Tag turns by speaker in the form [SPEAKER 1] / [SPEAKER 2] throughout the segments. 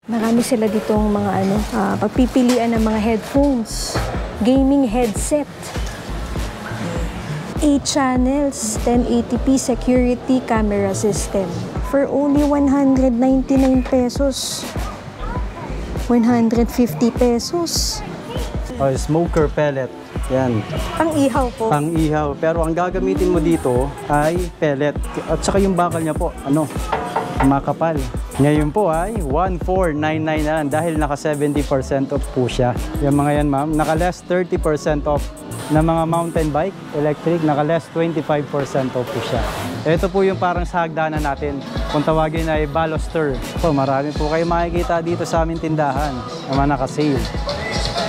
[SPEAKER 1] Marami sila ditong mga pagpipilian ng mga headphones, gaming headset, 8 channels, 1080p security camera system for only 199 pesos. 150 pesos.
[SPEAKER 2] Oh, smoker pellet. Yan.
[SPEAKER 1] Pang-ihaw po.
[SPEAKER 2] Pang-ihaw. Pero ang gagamitin mo dito ay pellet. At saka yung bakal niya po, makapal. Ngayon po ay 1499 na lang dahil naka 70% off po siya. Yung mga yan ma'am, naka less 30% off na mga mountain bike, electric, naka less 25% off po siya. Ito po yung parang sa hagdanan natin. Kung tawagin ay baluster. So marami po kayo makikita dito sa aming tindahan na naka-sale.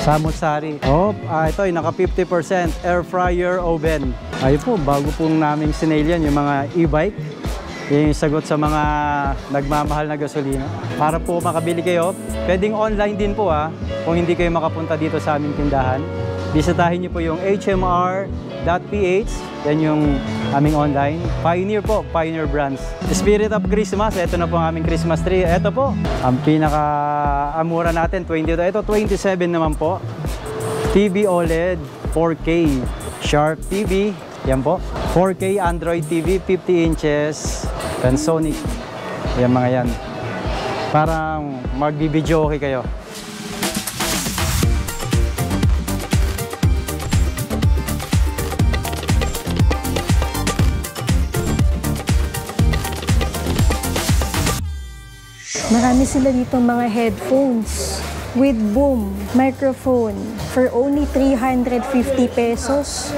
[SPEAKER 2] Samut-sari. Ito ay naka 50% air fryer oven. Ayun po, bago po namin sinail yan, yung mga e-bike. Yung sagot sa mga nagmamahal na gasolina. Para po makabili kayo, pwedeng online din po kung hindi kayo makapunta dito sa aming tindahan. Bisitahin niyo po yung hmr.ph, yan yung aming online. Pioneer po, Pioneer Brands. Spirit of Christmas, ito na po ang aming Christmas tree. Ito po, ang pinaka-amura natin, 22. Ito, 27 naman po. TV OLED, 4K, Sharp TV, yan po. 4K Android TV, 50 inches, Panasonic. Yan mga yan. Parang magbibideo okay kayo.
[SPEAKER 1] Marami sila dito mga headphones with boom microphone for only 350 pesos.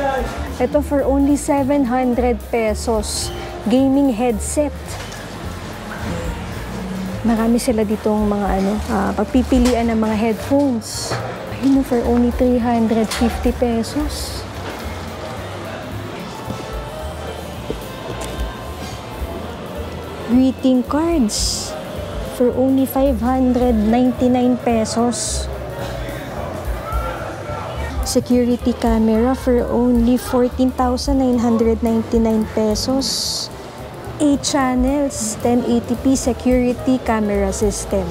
[SPEAKER 1] Ito for only 700 pesos. Gaming headset. Marami sila ditong mga pagpipilian ng mga headphones. Ayun, for only 350 pesos. Greeting cards for only 599 pesos. Security camera for only 14,999 pesos. 8 channels, 1080p security camera system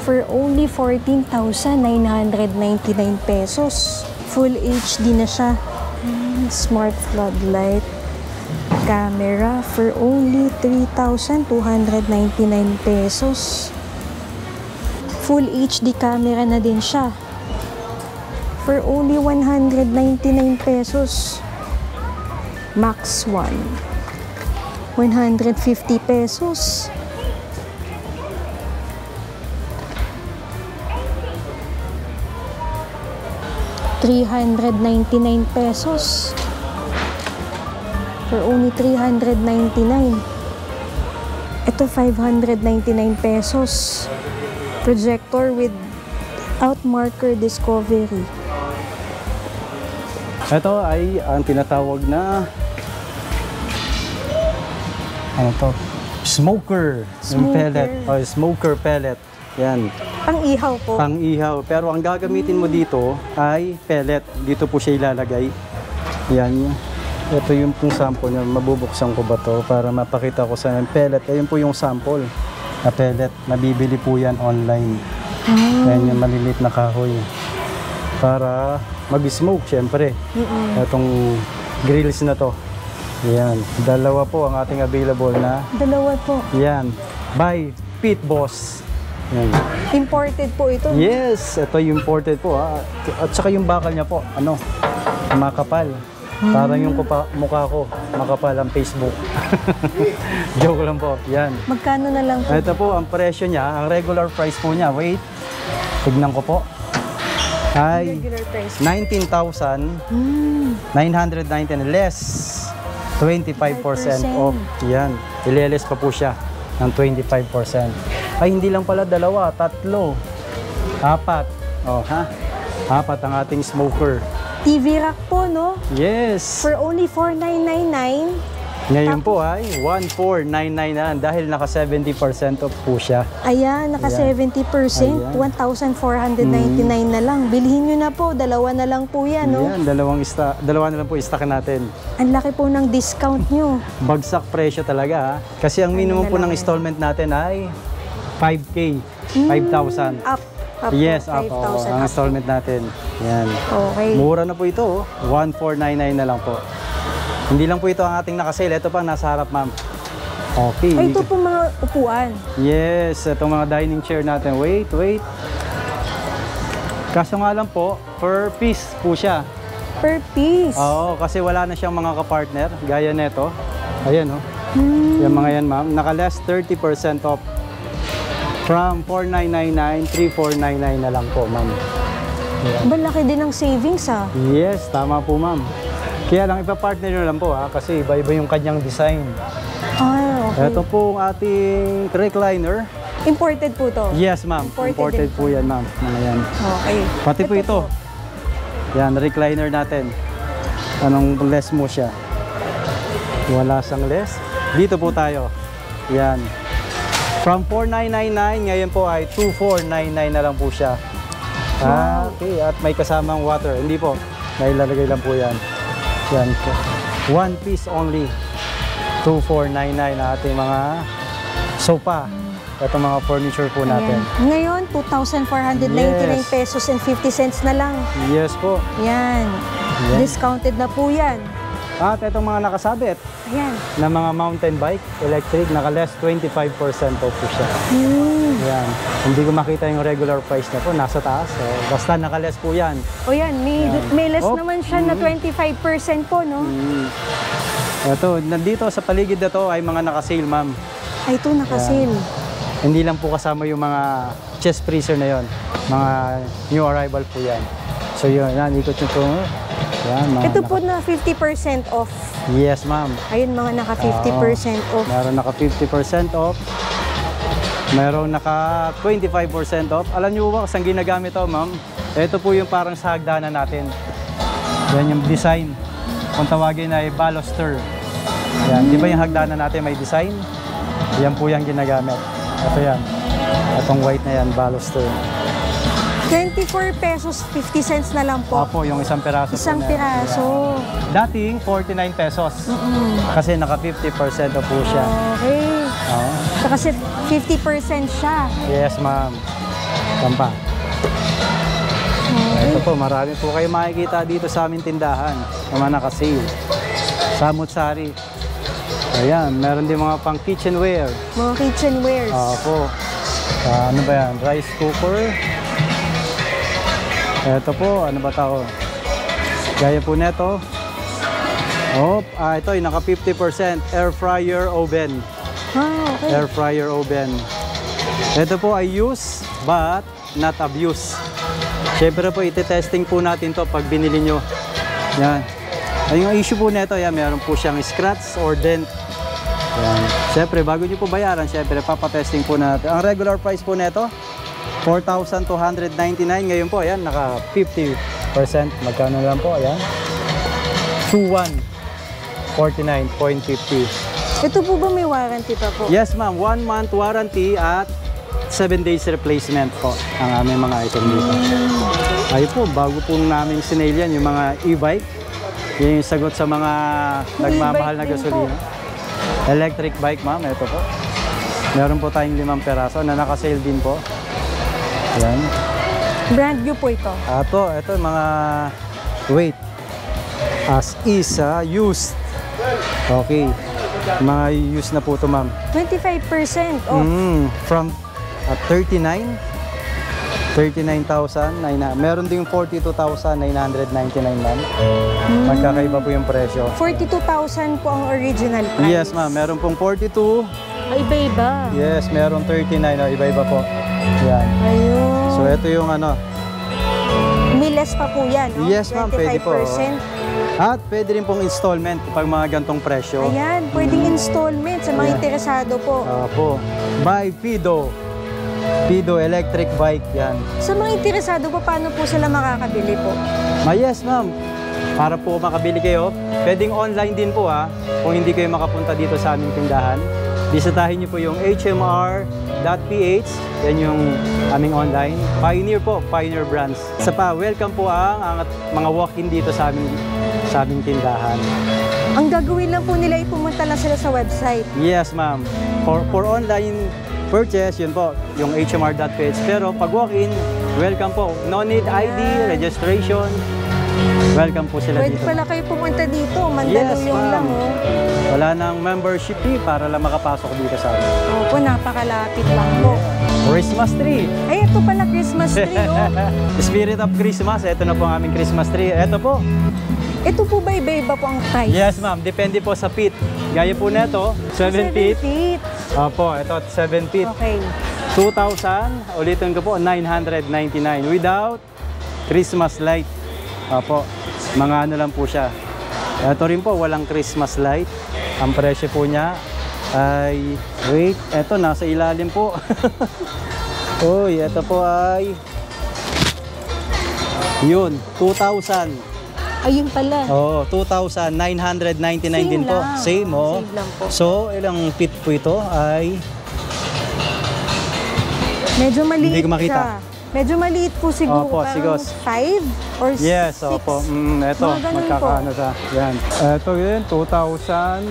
[SPEAKER 1] for only 14,999 pesos. Full HD na siya. Smart floodlight camera for only 3,299 pesos. Full HD camera na din siya for only 199 pesos. Max 1 150 pesos. $399 pesos for only 399. Ito 599 pesos. Projector with outmarker discovery.
[SPEAKER 2] Ito ay ang tinatawag na smoker. Yung pellet. Smoker pellet. Yan.
[SPEAKER 1] Pang-ihaw po.
[SPEAKER 2] Pang-ihaw. Pero ang gagamitin mo dito ay pellet. Dito po siya ilalagay. Yan. Ito yung pong sample niya. Mabubuksan ko ba to para mapakita ko sa pellet. Ayun po yung sample na pellet. Nabibili po yan online. Yan yung maliliit na kahoy. Para mag-smoke, syempre. Itong grills na to. Yan. Dalawa po ang ating available na.
[SPEAKER 1] Dalawa po.
[SPEAKER 2] Yan. By Pit Boss. Yan.
[SPEAKER 1] Imported po ito.
[SPEAKER 2] Yes, ito yung imported po. At saka yung bakal niya po, makapal. Parang yung mukha ko, makapal ang Facebook. Joke lang po. Yan.
[SPEAKER 1] Magkano na lang po?
[SPEAKER 2] Ito po ang presyo niya, ang regular price po niya. Wait, tignan ko po. Ay 19,999 less 25% off. Yan. Ileles pa po siya ng 25%. Ay, hindi lang pala dalawa, tatlo, apat. Apat ang ating smoker.
[SPEAKER 1] TV rack po, no?
[SPEAKER 2] Yes.
[SPEAKER 1] For only 4,999.
[SPEAKER 2] Ngayon po ay 1,499 na dahil naka 70% off po siya.
[SPEAKER 1] Ayan, naka 70%. 1,499 na lang. Bilhin nyo na po. Dalawa na lang po yan, no?
[SPEAKER 2] Ayan, dalawa na lang po stock natin.
[SPEAKER 1] Ang laki po ng discount nyo.
[SPEAKER 2] Bagsak presyo talaga, ha? Kasi ang minimum po ng installment natin ay 5K, 5,000.
[SPEAKER 1] Up. Up
[SPEAKER 2] Yes,
[SPEAKER 1] po,
[SPEAKER 2] up. Oo,
[SPEAKER 1] 5,000
[SPEAKER 2] ang
[SPEAKER 1] up.
[SPEAKER 2] installment natin. Yan.
[SPEAKER 1] Okay.
[SPEAKER 2] Mura na po ito, 1,499 na lang po. Hindi lang po ito ang ating nakasale. Ito pang nasa harap, ma'am. Okay.
[SPEAKER 1] Ay, ito po mga upuan.
[SPEAKER 2] Yes, itong mga dining chair natin. Wait. Kaso nga lang po, per piece po siya.
[SPEAKER 1] Per piece.
[SPEAKER 2] Oo, kasi wala na siyang mga kapartner. Gaya nito. Ayan, oh. Yung mga yan, ma'am. Naka-less 30% off. From 4,999, 3,499 na lang po, ma'am.
[SPEAKER 1] Malaki din ang savings, ah.
[SPEAKER 2] Yes, tama po, ma'am. Kaya lang, ipapartner nyo lang po, ha? Kasi iba-iba yung kanyang design.
[SPEAKER 1] Ah, okay.
[SPEAKER 2] Ito po ang ating recliner.
[SPEAKER 1] Imported po to.
[SPEAKER 2] Yes, ma'am.
[SPEAKER 1] Imported
[SPEAKER 2] Imported po yan, ma'am. Mga yan.
[SPEAKER 1] Okay.
[SPEAKER 2] Pati po ito. Yan, recliner natin. Anong less mo siya? Wala sang less. Dito po tayo. Yan. From 4,999, ngayon po ay 2,499 na lang po siya.
[SPEAKER 1] Wow.
[SPEAKER 2] Okay, at may kasamang water. Hindi po. Nailalagay lang po yan. Yan po. One piece only. 2,499 na ating mga sofa. Itong mga furniture po natin.
[SPEAKER 1] Ayan. Ngayon, 2,499
[SPEAKER 2] Yes.
[SPEAKER 1] pesos and 50 cents na lang.
[SPEAKER 2] Yes po.
[SPEAKER 1] Yan.
[SPEAKER 2] Yan.
[SPEAKER 1] Discounted na po yan.
[SPEAKER 2] At itong mga nakasabit
[SPEAKER 1] Ayan.
[SPEAKER 2] na mga mountain bike, electric, naka-less 25% off po siya. Yan. Hindi ko makita yung regular price na po, nasa taas. So, basta naka-less po yan.
[SPEAKER 1] O yan, may less
[SPEAKER 2] Oh.
[SPEAKER 1] naman siya na 25% po, no?
[SPEAKER 2] Ito, nandito sa paligid na to ay mga naka-sale, ma'am.
[SPEAKER 1] Ay, ito naka-sale.
[SPEAKER 2] Hindi lang po kasama yung mga chest freezer na yon. Mga new arrival po yan. So yun, ikot nyo po. Yan, mga
[SPEAKER 1] Ito po na 50% off.
[SPEAKER 2] Yes, ma'am.
[SPEAKER 1] Ayun, mga naka 50% off.
[SPEAKER 2] Meron naka 50% off. Meron naka 25% off. Alam niyo ba saan ginagamit to, ma'am? Ito po yung parang sa hagdanan natin. Yan yung design. Kung tawagin ay baluster. Yan. Di ba yung hagdanan natin may design? Yan po yung ginagamit. Ito yan. Itong white na yan, baluster.
[SPEAKER 1] 24 pesos 50 cents na lang po.
[SPEAKER 2] Opo, yung isang piraso.
[SPEAKER 1] Isang
[SPEAKER 2] po na yan.
[SPEAKER 1] piraso.
[SPEAKER 2] Dating 49 pesos. Kasi naka 50% off po siya.
[SPEAKER 1] Okay.
[SPEAKER 2] Oo.
[SPEAKER 1] So, kasi 50% siya.
[SPEAKER 2] Yes, ma'am. Tampa.
[SPEAKER 1] Okay.
[SPEAKER 2] Ito po, marami po kayo makikita dito sa aming tindahan. Mga naka-sale. Samut-sari. Ayan, meron din mga pang kitchenware.
[SPEAKER 1] Mga kitchenwares.
[SPEAKER 2] Opo. Ano ba yan? Rice cooker. Ito po, ano ba tao? Gaya po neto. Ito yung naka 50% air fryer oven.
[SPEAKER 1] Okay.
[SPEAKER 2] Air fryer oven. Ito po ay use but not abuse. Siyempre po, iti-testing po natin to pag binili nyo. Yan. Ay, yung issue po nito, yan, meron po siyang scratch or dent. Yan. Siyempre, bago nyo po bayaran, siyempre, papatesting po natin. Ang regular price po nito, 4,299. Ngayon po, ayan, naka 50%. Magkano lang po, ayan? 2,149.50.
[SPEAKER 1] Ito po ba may warranty pa po?
[SPEAKER 2] Yes, ma'am. 1 month warranty at 7 days replacement po ang aming mga item dito. Ay po, bago po namin sinail yan, yung mga e-bike. Yung sagot sa mga nagmamahal na
[SPEAKER 1] E-bike din
[SPEAKER 2] gasolina. Electric bike, ma'am. Ito po. Meron po tayong 5 peraso na naka-sale din po. Yan.
[SPEAKER 1] Brand new po ito.
[SPEAKER 2] Ito mga wait. As is, used. Okay. Mga used na po ito, ma'am.
[SPEAKER 1] 25% off.
[SPEAKER 2] From 39,000. Meron ding 42,999 ma'am. Magkakaiba po yung presyo.
[SPEAKER 1] 42,000 po ang original price.
[SPEAKER 2] Yes, ma'am. Meron pong 42.
[SPEAKER 1] Ay, iba-iba.
[SPEAKER 2] Yes, meron 39. Iba-iba po. Yan.
[SPEAKER 1] Ayun.
[SPEAKER 2] So, ito yung ano.
[SPEAKER 1] May less pa po yan, no?
[SPEAKER 2] Yes, ma'am. Pwede po.
[SPEAKER 1] 25%.
[SPEAKER 2] At pwede rin pong installment pag mga gantong presyo.
[SPEAKER 1] Ayan, pwedeng installment sa mga interesado po.
[SPEAKER 2] Po. By Fido. Fido electric bike yan.
[SPEAKER 1] Sa mga interesado po, paano po sila makakabili po?
[SPEAKER 2] Yes, ma'am. Para po makabili kayo, pwedeng online din po kung hindi kayo makapunta dito sa aming tindahan. Bisitahin niyo po yung hmr.ph. Yan yung aming online. Pioneer po, Pioneer Brands. Sa welcome po ang mga walk-in dito sa aming tindahan.
[SPEAKER 1] Ang gagawin lang po nila ay pumunta lang sila sa website.
[SPEAKER 2] Yes, ma'am. For online purchase, yun po, yung hmr.ph. Pero pag walk-in, welcome po. No need ID, registration. Welcome po sila
[SPEAKER 1] Pwede
[SPEAKER 2] dito.
[SPEAKER 1] pala kayo pumunta dito. Mandaluyong
[SPEAKER 2] Yes,
[SPEAKER 1] lang,
[SPEAKER 2] ma'am.
[SPEAKER 1] oh.
[SPEAKER 2] Wala nang membership fee para lang makapasok dito sa amin.
[SPEAKER 1] Opo, napakalapit lang po.
[SPEAKER 2] Christmas tree.
[SPEAKER 1] Ay, ito pala Christmas tree, oh.
[SPEAKER 2] Spirit of Christmas. Ito na po ang aming Christmas tree. Ito po.
[SPEAKER 1] Ito po ba iba-iba po ang price?
[SPEAKER 2] Yes, ma'am. Depende po sa feet. Gaya po neto, 7 feet.
[SPEAKER 1] 7 feet.
[SPEAKER 2] Opo, ito 7 feet.
[SPEAKER 1] Okay.
[SPEAKER 2] 2,000. Ulitin ko po, 999 without Christmas light. Opo, mga ano lang po siya. Ito rin po, walang Christmas light. Ang presyo po niya ay, wait, ito nasa ilalim po. Uy, ito po ay, yun, 2,000.
[SPEAKER 1] Ayun pala.
[SPEAKER 2] Oo, 2,999 din po.
[SPEAKER 1] lang.
[SPEAKER 2] Same, oh.
[SPEAKER 1] Same lang po.
[SPEAKER 2] So, ilang feet po ito ay,
[SPEAKER 1] Medyo maliit
[SPEAKER 2] Hindi ko makita.
[SPEAKER 1] siya. Medyo maliit po siguro.
[SPEAKER 2] Opo,
[SPEAKER 1] parang
[SPEAKER 2] sigos.
[SPEAKER 1] 5 or 6.
[SPEAKER 2] yes, opo. Ito,
[SPEAKER 1] Mga ganun
[SPEAKER 2] magkakaano siya. Yan. Ito yun, 2,000.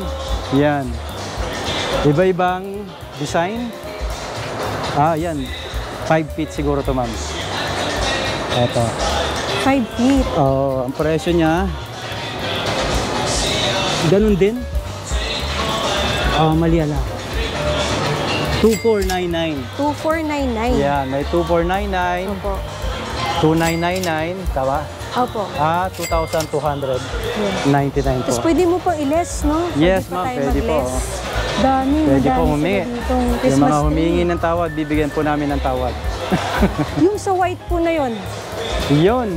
[SPEAKER 2] Yan. Iba-ibang design. Yan. 5 feet siguro to, ma'am. Ito.
[SPEAKER 1] 5 feet.
[SPEAKER 2] Ang presyo niya, ganun din. Mali ala. 2,499.
[SPEAKER 1] 2,499.
[SPEAKER 2] Yan, may 2,499,
[SPEAKER 1] Opo.
[SPEAKER 2] 2,999, tama?
[SPEAKER 1] Opo.
[SPEAKER 2] 2,299
[SPEAKER 1] Tapos
[SPEAKER 2] po.
[SPEAKER 1] pwede mo pa i-less, no?
[SPEAKER 2] Yes,
[SPEAKER 1] Pwede pa
[SPEAKER 2] ma'am,
[SPEAKER 1] tayo
[SPEAKER 2] pwede po.
[SPEAKER 1] mag-less. Dami,
[SPEAKER 2] Pwede
[SPEAKER 1] madami
[SPEAKER 2] po humingi.
[SPEAKER 1] sila ditong
[SPEAKER 2] Yung
[SPEAKER 1] Christmas
[SPEAKER 2] mga
[SPEAKER 1] tree.
[SPEAKER 2] humingi ng tawad, bibigyan po namin ng tawad.
[SPEAKER 1] Yung sa white po na yun.
[SPEAKER 2] Yun.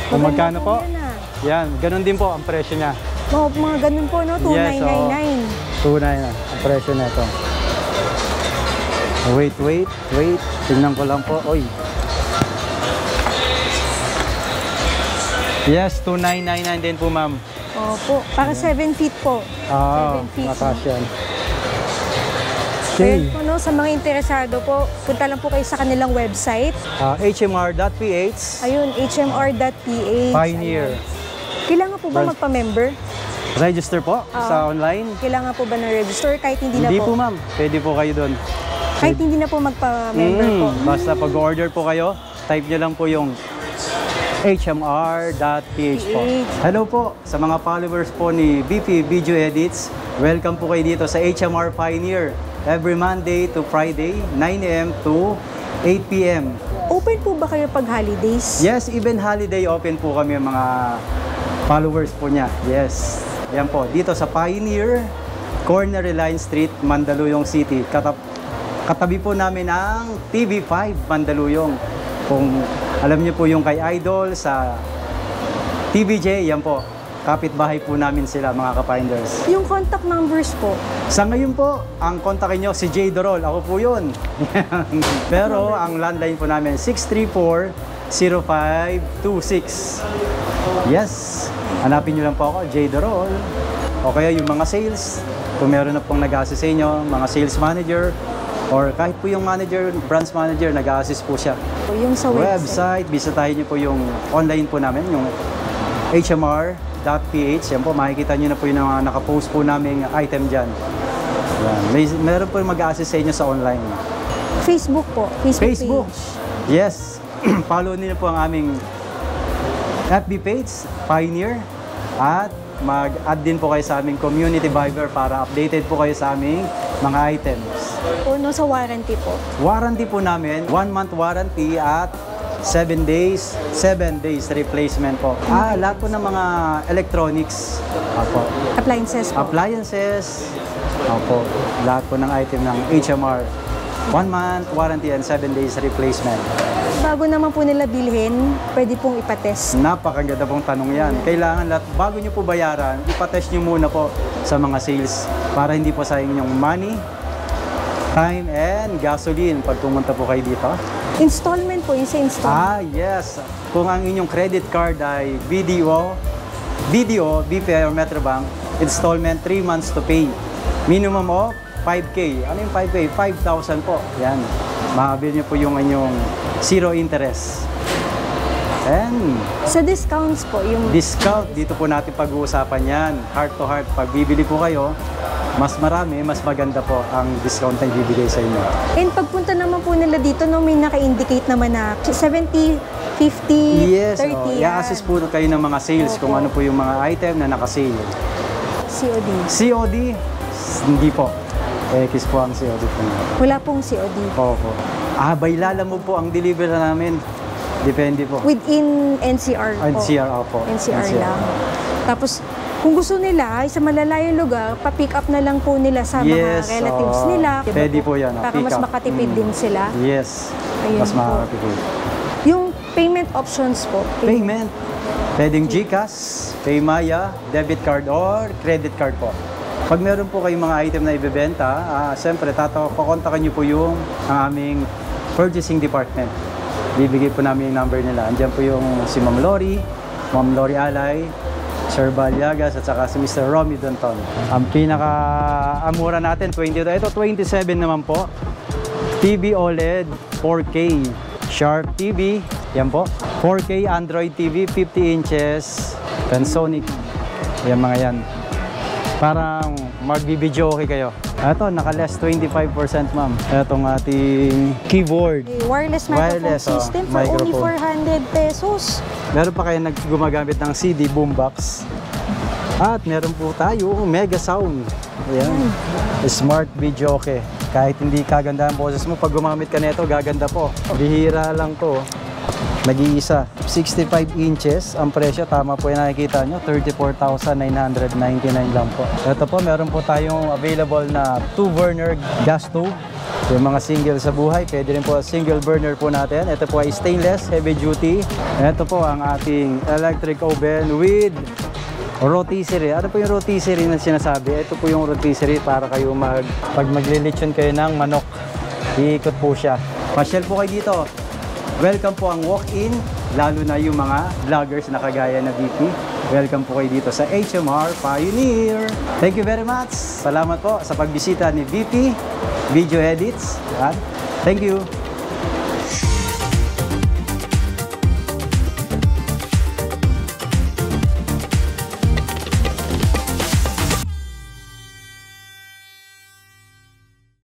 [SPEAKER 2] Kung
[SPEAKER 1] Maganda
[SPEAKER 2] magkano po?
[SPEAKER 1] yan, ah.
[SPEAKER 2] Yan, ganun din po ang presyo niya.
[SPEAKER 1] Mga ganun po, no? 2,999.
[SPEAKER 2] 2,999 ang presyo na ito. Wait. Tingnan ko lang po. Oy. Yes, 2,999 din po, ma'am.
[SPEAKER 1] Opo. Para 7 feet po. 7 feet.
[SPEAKER 2] Mataas yan.
[SPEAKER 1] Kaya
[SPEAKER 2] Okay.
[SPEAKER 1] po, no, sa mga interesado po, punta lang po kayo sa kanilang website.
[SPEAKER 2] hmr.ph.
[SPEAKER 1] Ayun, hmr.ph.
[SPEAKER 2] Pioneer.
[SPEAKER 1] Ayun. Kailangan po ba
[SPEAKER 2] Well,
[SPEAKER 1] magpa-member?
[SPEAKER 2] Register po sa online.
[SPEAKER 1] Kailangan po ba na-register kahit hindi na
[SPEAKER 2] Hindi
[SPEAKER 1] po?
[SPEAKER 2] po, ma'am. Pwede po kayo doon.
[SPEAKER 1] Kahit hindi na po magpa-member po.
[SPEAKER 2] Basta pag-order po kayo, type nyo lang po yung hmr.ph po. Hello po sa mga followers po ni BP Video Edits. Welcome po kayo dito sa HMR Pioneer. Every Monday to Friday, 9 a.m. to 8 p.m.
[SPEAKER 1] Open po ba kayo pag holidays?
[SPEAKER 2] Yes, even holiday open po kami mga followers po niya. Yes. Yan po, dito sa Pioneer, Corner Line Street, Mandaluyong City. Katabi po namin ang TV5 Mandaluyong. Kung alam niyo po yung kay Idol sa TVJ, yan po. Kapitbahay po namin sila, mga ka-finders.
[SPEAKER 1] Yung contact numbers po.
[SPEAKER 2] Sa ngayon po, ang kontakin nyo si Jay Dorol. Ako po yun. Pero ang landline po namin, 634-0526. Yes. Hanapin nyo lang po ako, Jay Dorol. O kaya yung mga sales, kung meron na pong nag-assist sa inyo, mga sales manager, or kahit po yung manager, branch manager, nag-assist po siya.
[SPEAKER 1] Yung sa website.
[SPEAKER 2] Bisitahin nyo po yung online po namin, yung hmr.ph. Yan po, makikita nyo na po yung mga nakapost po naming item dyan. Yan. Meron po mag-assist sa inyo sa online.
[SPEAKER 1] Facebook po.
[SPEAKER 2] Facebook.
[SPEAKER 1] Page.
[SPEAKER 2] Yes. Follow niyo po ang aming FB page, Pioneer. At mag-add din po kayo sa aming community Viber para updated po kayo sa aming mga items.
[SPEAKER 1] O no, sa warranty po.
[SPEAKER 2] Warranty po namin, 1 month warranty at 7 days replacement po. Lahat po ng mga electronics. Apo.
[SPEAKER 1] Appliances po.
[SPEAKER 2] Appliances. Opo. Lahat po ng item ng HMR. 1 month warranty and 7 days replacement.
[SPEAKER 1] Bago naman po nila bilhin, pwede pong ipatest.
[SPEAKER 2] Napakaganda pong tanong yan. Kailangan lahat, bago nyo po bayaran, ipatest nyo muna po sa mga sales para hindi po sayang yung money, time, and gasoline pag pumunta po kayo dito.
[SPEAKER 1] Installment po, yung sa installment.
[SPEAKER 2] Yes. Kung ang inyong credit card ay BDO, BPI or Metrobank, installment 3 months to pay. Minimum of 5K. Ano yung 5K? 5,000 po. Yan. Makabil nyo po yung inyong zero interest. And
[SPEAKER 1] Sa discounts po, yung
[SPEAKER 2] discount, dito po natin pag-uusapan yan. Heart to heart, pag bibili po kayo, mas marami, mas maganda po ang discount na ibibigay sa inyo.
[SPEAKER 1] And pagpunta naman po nila dito, no, may naka-indicate naman na 70, 50,
[SPEAKER 2] Yes,
[SPEAKER 1] 30
[SPEAKER 2] i-assess po kayo ng mga sales kung ano po yung mga item na naka-sale.
[SPEAKER 1] COD.
[SPEAKER 2] COD, hindi po. X po ang COD po namin.
[SPEAKER 1] Wala pong COD.
[SPEAKER 2] Opo. Baylala mo po ang deliver namin. Depende po.
[SPEAKER 1] Within NCR po.
[SPEAKER 2] NCR, opo.
[SPEAKER 1] NCR lang. Tapos, kung gusto nila, ay sa malalayong lugar, pa-pick up na lang po nila sa
[SPEAKER 2] Yes,
[SPEAKER 1] mga relatives nila. Diba
[SPEAKER 2] pwede po yan,
[SPEAKER 1] Para
[SPEAKER 2] pick
[SPEAKER 1] mas
[SPEAKER 2] up.
[SPEAKER 1] makatipid din sila.
[SPEAKER 2] Yes,
[SPEAKER 1] Ayun
[SPEAKER 2] mas
[SPEAKER 1] po.
[SPEAKER 2] makakatipid.
[SPEAKER 1] Yung payment options po.
[SPEAKER 2] Payment. Pwedeng GCash, Paymaya, debit card or credit card po. Pag meron po kayong mga item na ibebenta, siyempre, kukontakan nyo po yung ang aming purchasing department. Bibigay po namin yung number nila. Andiyan po yung si Ma'am Lori Alay, Sir Balyagas, at saka si Mr. Romy Danton. Ang pinaka-amura natin, 20. Ito, 27 naman po. TV OLED, 4K, Sharp TV, yan po. 4K Android TV, 50 inches, Panasonic. Yan mga yan. Parang magbibideo okay kayo. Ito, naka-less 25% ma'am. Itong ating keyboard.
[SPEAKER 1] Wireless microphone system for only 400 pesos.
[SPEAKER 2] Meron pa kayo gumagamit ng CD boombox. At meron po tayo Mega Sound. Ayan. Smart video okay. Kahit hindi kaganda ang boses mo, pag gumamit ka nito, gaganda po. Bihira lang to. Nag-iisa. 65 inches. Ang presyo, tama po yung nakikita nyo. 34,999 lang po. Ito po, meron po tayong available na 2-burner gas stove. Yung mga single sa buhay, pwede rin po single burner po natin. Ito po ay stainless, heavy duty. Ito po ang ating electric oven with rotisserie. Ano po yung rotisserie na sinasabi? Ito po yung rotisserie para kayo pag maglilitsyon kayo ng manok. Iikot po siya. Pasyal po kayo dito. Welcome po ang walk-in, lalo na yung mga vloggers na kagaya na VP. Welcome po kayo dito sa HMR Pioneer. Thank you very much. Salamat po sa pagbisita ni VP Video Edits. Thank you.